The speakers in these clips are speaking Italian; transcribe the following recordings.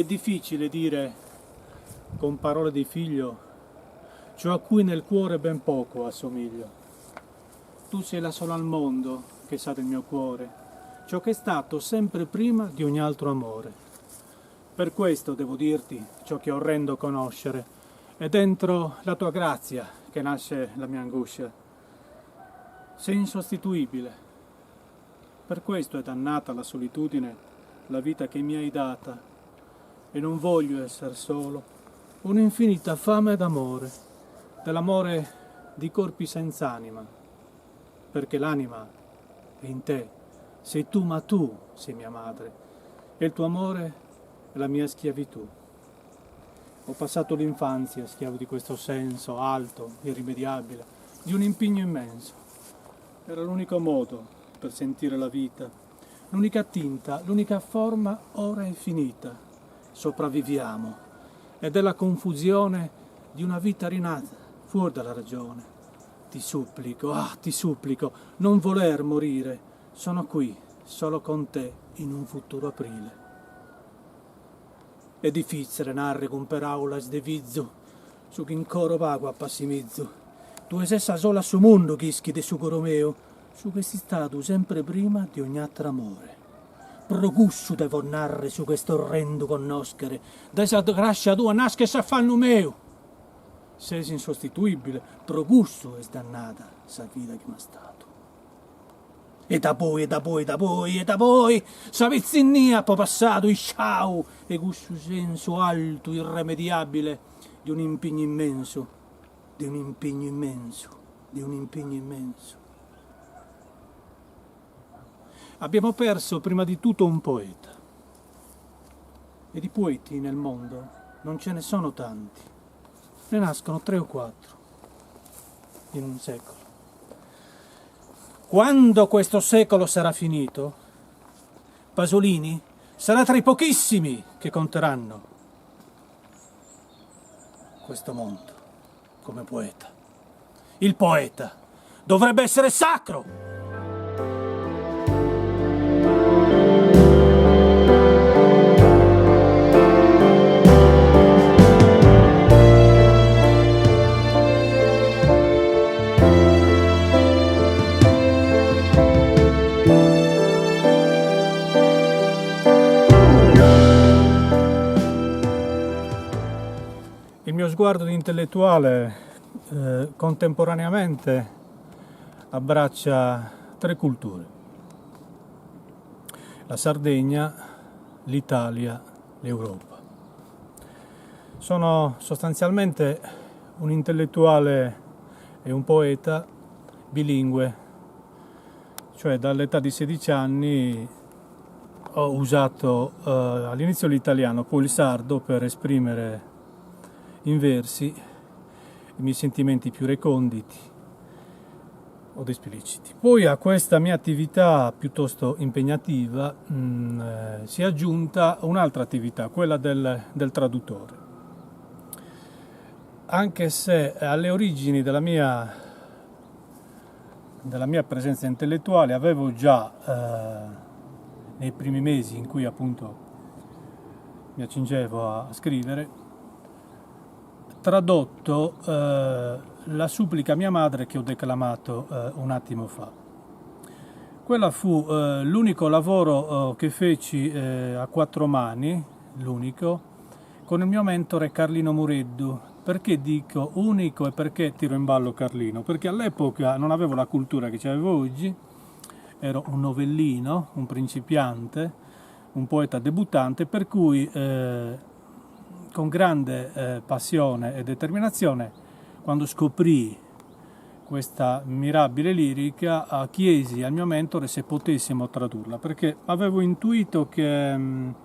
È difficile dire con parole di figlio ciò a cui nel cuore ben poco assomiglio. Tu sei la sola al mondo che sa del mio cuore, ciò che è stato sempre prima di ogni altro amore. Per questo devo dirti ciò che è orrendo conoscere, è dentro la tua grazia che nasce la mia angoscia. Sei insostituibile, per questo è dannata la solitudine, la vita che mi hai data, e non voglio essere solo, un'infinita fame d'amore, dell'amore di corpi senza anima, perché l'anima è in te, sei tu, ma tu sei mia madre, e il tuo amore è la mia schiavitù. Ho passato l'infanzia schiavo di questo senso alto, irrimediabile, di un impegno immenso. Era l'unico modo per sentire la vita, l'unica tinta, l'unica forma ora è finita. Sopravviviamo, ed è la confusione di una vita rinata, fuori dalla ragione. Ti supplico, non voler morire. Sono qui, solo con te, in un futuro aprile. È difficile narre con paraulas de vizzo, su che in coro vago a passimizzo. Tu sei essa sola su mondo chischi de su coro meo, su che si stato sempre prima di ogni altro amore. Procussu devo narre su questo orrendo conoscere, da esa grascia tua nasce sa fanno meo. Sei insostituibile, procussu è dannata sa vita che m'ha stato. E da poi, sa vizzinnia po passato, isciau, e questo senso alto, irremediabile, di un impegno immenso, di un impegno immenso, di un impegno immenso. Abbiamo perso prima di tutto un poeta, e di poeti nel mondo non ce ne sono tanti, ne nascono 3 o 4 in un secolo. Quando questo secolo sarà finito, Pasolini sarà tra i pochissimi che conteranno questo mondo come poeta. Il poeta dovrebbe essere sacro. Il mio sguardo di intellettuale contemporaneamente abbraccia 3 culture: la Sardegna, l'Italia, l'Europa. Sono sostanzialmente un intellettuale e un poeta bilingue, cioè dall'età di 16 anni ho usato all'inizio l'italiano, poi il sardo per esprimere in versi i miei sentimenti più reconditi o espliciti. Poi a questa mia attività piuttosto impegnativa si è aggiunta un'altra attività, quella del traduttore. Anche se alle origini della mia presenza intellettuale avevo già nei primi mesi in cui appunto mi accingevo a scrivere tradotto la supplica a mia madre che ho declamato un attimo fa. Quella fu l'unico lavoro che feci a 4 mani, l'unico, con il mio mentore Carlino Mureddu. Perché dico unico e perché tiro in ballo Carlino? Perché all'epoca non avevo la cultura che avevo oggi, ero un novellino, un principiante, un poeta debuttante, per cui con grande passione e determinazione, quando scoprì questa mirabile lirica, chiesi al mio mentore se potessimo tradurla, perché avevo intuito che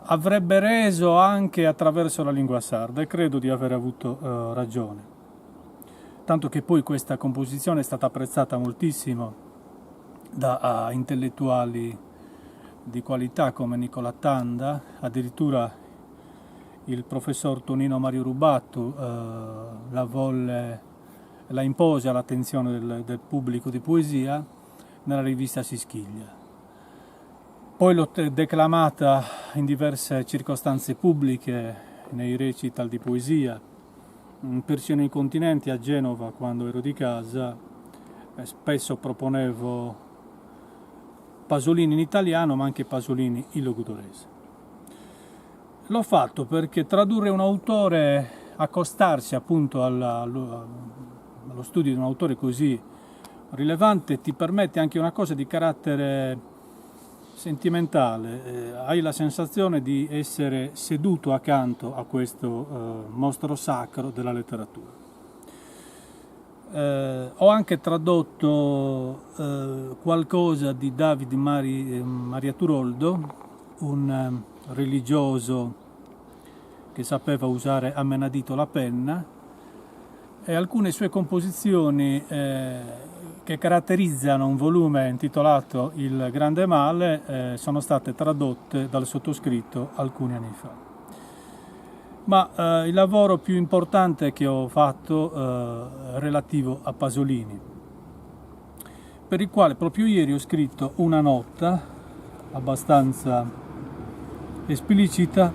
avrebbe reso anche attraverso la lingua sarda, e credo di aver avuto ragione. Tanto che poi questa composizione è stata apprezzata moltissimo da intellettuali di qualità come Nicola Tanda, addirittura il professor Tonino Mario Rubattu la impose all'attenzione del pubblico di poesia nella rivista Sischiglia. Poi l'ho declamata in diverse circostanze pubbliche, nei recital di poesia, persino in continenti, a Genova quando ero di casa, spesso proponevo Pasolini in italiano ma anche Pasolini in logudorese. L'ho fatto perché tradurre un autore, accostarsi appunto allo studio di un autore così rilevante, ti permette anche una cosa di carattere sentimentale, hai la sensazione di essere seduto accanto a questo mostro sacro della letteratura. Ho anche tradotto qualcosa di David Maria Turoldo, un religioso che sapeva usare a menadito la penna, e alcune sue composizioni che caratterizzano un volume intitolato Il Grande Male sono state tradotte dal sottoscritto alcuni anni fa. Ma il lavoro più importante che ho fatto è relativo a Pasolini, per il quale proprio ieri ho scritto una nota abbastanza esplicita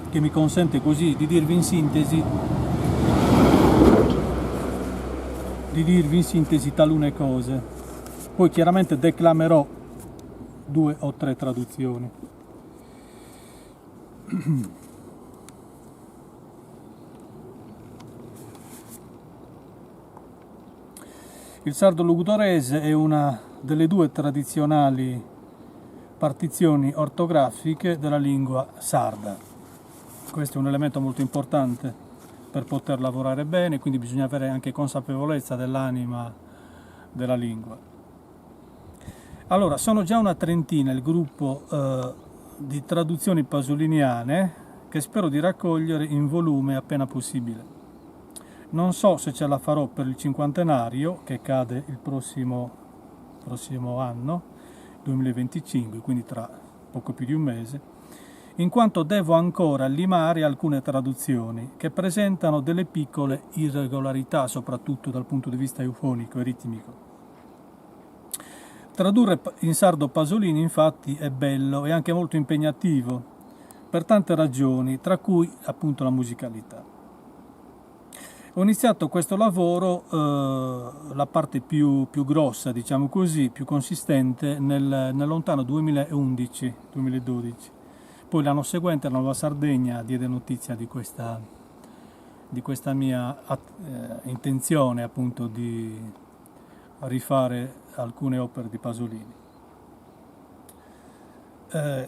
che mi consente così di dirvi in sintesi talune cose. Poi chiaramente declamerò 2 o 3 traduzioni. Il sardo logudorese è una delle 2 tradizionali partizioni ortografiche della lingua sarda. Questo è un elemento molto importante per poter lavorare bene, quindi bisogna avere anche consapevolezza dell'anima della lingua. Allora, sono già una trentina il gruppo di traduzioni pasoliniane che spero di raccogliere in volume appena possibile. Non so se ce la farò per il cinquantenario, che cade il prossimo anno, 2025, quindi tra poco più di un mese, in quanto devo ancora limare alcune traduzioni che presentano delle piccole irregolarità, soprattutto dal punto di vista eufonico e ritmico. Tradurre in sardo Pasolini, infatti, è bello e anche molto impegnativo, per tante ragioni, tra cui appunto la musicalità. Ho iniziato questo lavoro, la parte più grossa, diciamo così, più consistente, nel lontano 2011-2012. Poi l'anno seguente la Nuova Sardegna diede notizia di questa mia intenzione appunto di rifare alcune opere di Pasolini.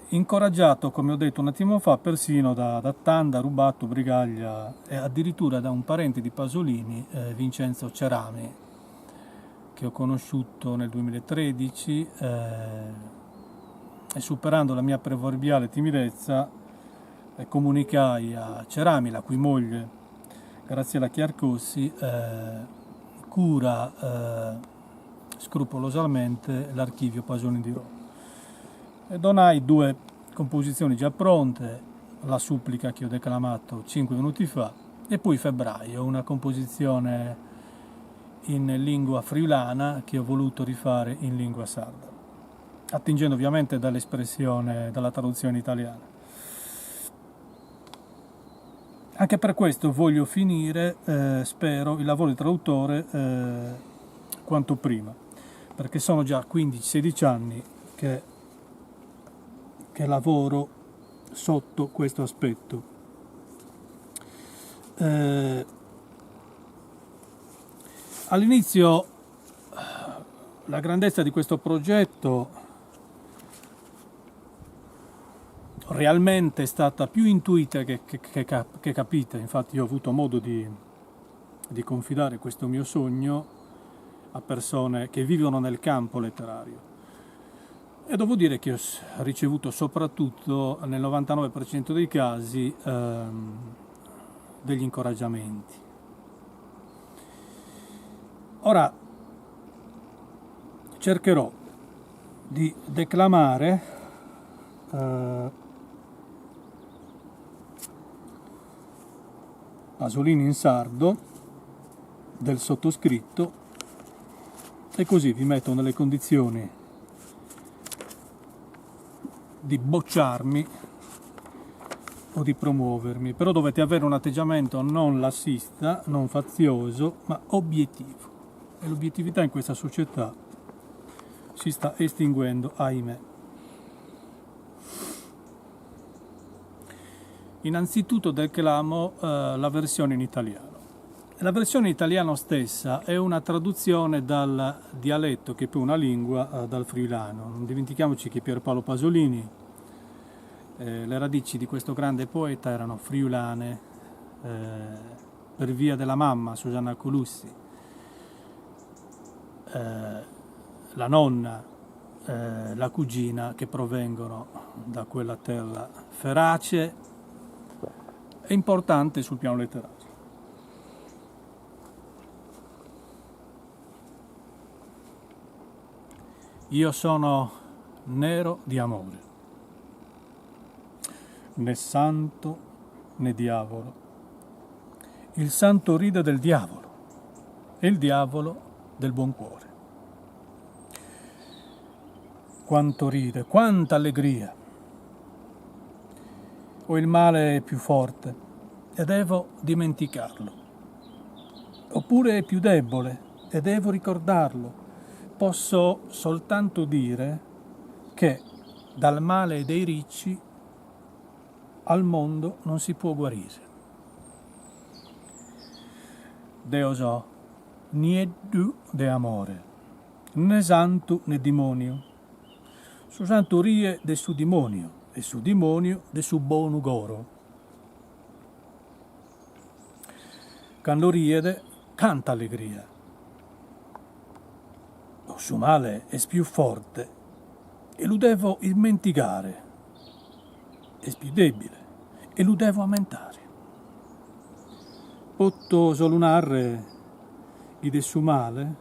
Incoraggiato, come ho detto un attimo fa, persino da Tanda, Rubato, Brigaglia e addirittura da un parente di Pasolini, Vincenzo Cerami, che ho conosciuto nel 2013, e superando la mia proverbiale timidezza comunicai a Cerami, la cui moglie Graziella Chiarcossi cura scrupolosamente l'archivio Pasolini di Roma, e donai 2 composizioni già pronte, La supplica che ho declamato 5 minuti fa, e poi Febbraio, una composizione in lingua friulana che ho voluto rifare in lingua sarda, attingendo ovviamente dall'espressione, dalla traduzione italiana. Anche per questo voglio finire, spero, il lavoro di traduttore quanto prima, perché sono già 15-16 anni che lavoro sotto questo aspetto. All'inizio la grandezza di questo progetto realmente è stata più intuita che capita. Infatti io ho avuto modo di confidare questo mio sogno a persone che vivono nel campo letterario, e devo dire che ho ricevuto soprattutto nel 99% dei casi degli incoraggiamenti. Ora cercherò di declamare Pasolini in sardo del sottoscritto, e così vi metto nelle condizioni di bocciarmi o di promuovermi, però dovete avere un atteggiamento non lassista, non fazioso, ma obiettivo. E l'obiettività in questa società si sta estinguendo, ahimè. Innanzitutto declamo la versione in italiano. La versione in italiano stessa è una traduzione dal dialetto, che è poi una lingua, dal friulano. Non dimentichiamoci che Pierpaolo Pasolini, le radici di questo grande poeta erano friulane, per via della mamma, Susanna Colussi, la nonna, la cugina, che provengono da quella terra ferace e importante sul piano letterario. Io sono nero di amore, né santo né diavolo. Il santo ride del diavolo e il diavolo del buon cuore. Quanto ride, quanta allegria! O il male è più forte e devo dimenticarlo, oppure è più debole e devo ricordarlo. Posso soltanto dire che dal male dei ricci al mondo non si può guarire. Deo so, nieddu de amore, né santo né demonio. Su santo rie de su demonio, e su demonio de su bonu goro. Quando riede, canta allegria. O su male è più forte, e lo devo dimenticare. È più debile, e lo devo aumentare. Potto solo narre di de su male,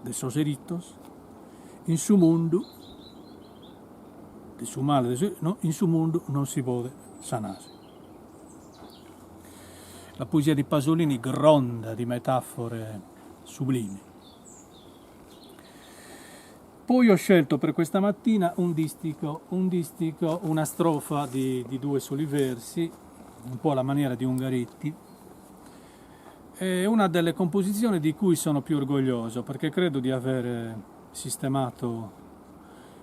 de sos eritos, in su mondo, de su male, no, in su mondo non si può sanare. La poesia di Pasolini gronda di metafore sublimi. Poi ho scelto per questa mattina un distico, una strofa di 2 soli versi, un po' alla maniera di Ungaretti. È una delle composizioni di cui sono più orgoglioso, perché credo di aver sistemato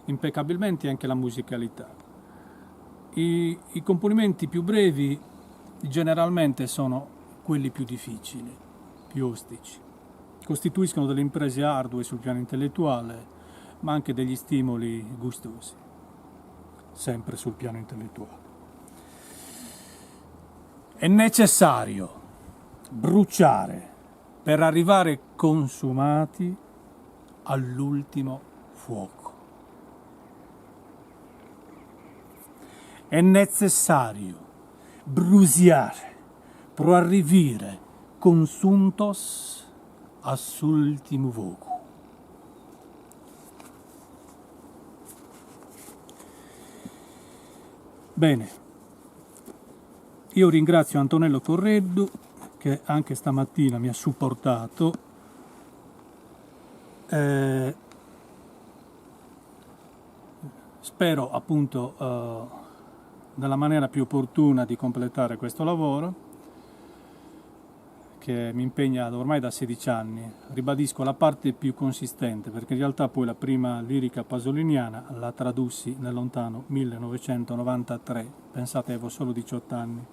impeccabilmente anche la musicalità. I componimenti più brevi generalmente sono quelli più difficili, più ostici. Costituiscono delle imprese ardue sul piano intellettuale, ma anche degli stimoli gustosi, sempre sul piano intellettuale. È necessario bruciare per arrivare consumati all'ultimo fuoco. È necessario bruciare per arrivare consuntos all'ultimo fuoco. Bene, io ringrazio Antonello Correddu, che anche stamattina mi ha supportato. Spero appunto nella maniera più opportuna di completare questo lavoro, che mi impegna ormai da 16 anni. Ribadisco la parte più consistente, perché in realtà poi la prima lirica pasoliniana la tradussi nel lontano 1993. Pensate, avevo solo 18 anni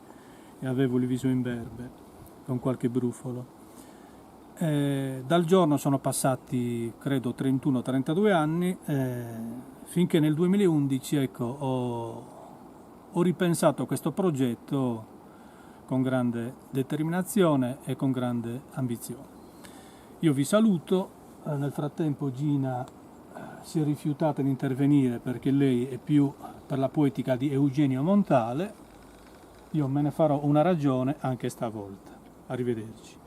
e avevo il viso imberbe, con qualche brufolo. Dal giorno sono passati, credo, 31-32 anni, finché nel 2011, ecco, ho ripensato a questo progetto con grande determinazione e con grande ambizione. Io vi saluto, nel frattempo Gina si è rifiutata di intervenire perché lei è più per la poetica di Eugenio Montale. Io me ne farò una ragione anche stavolta. Arrivederci.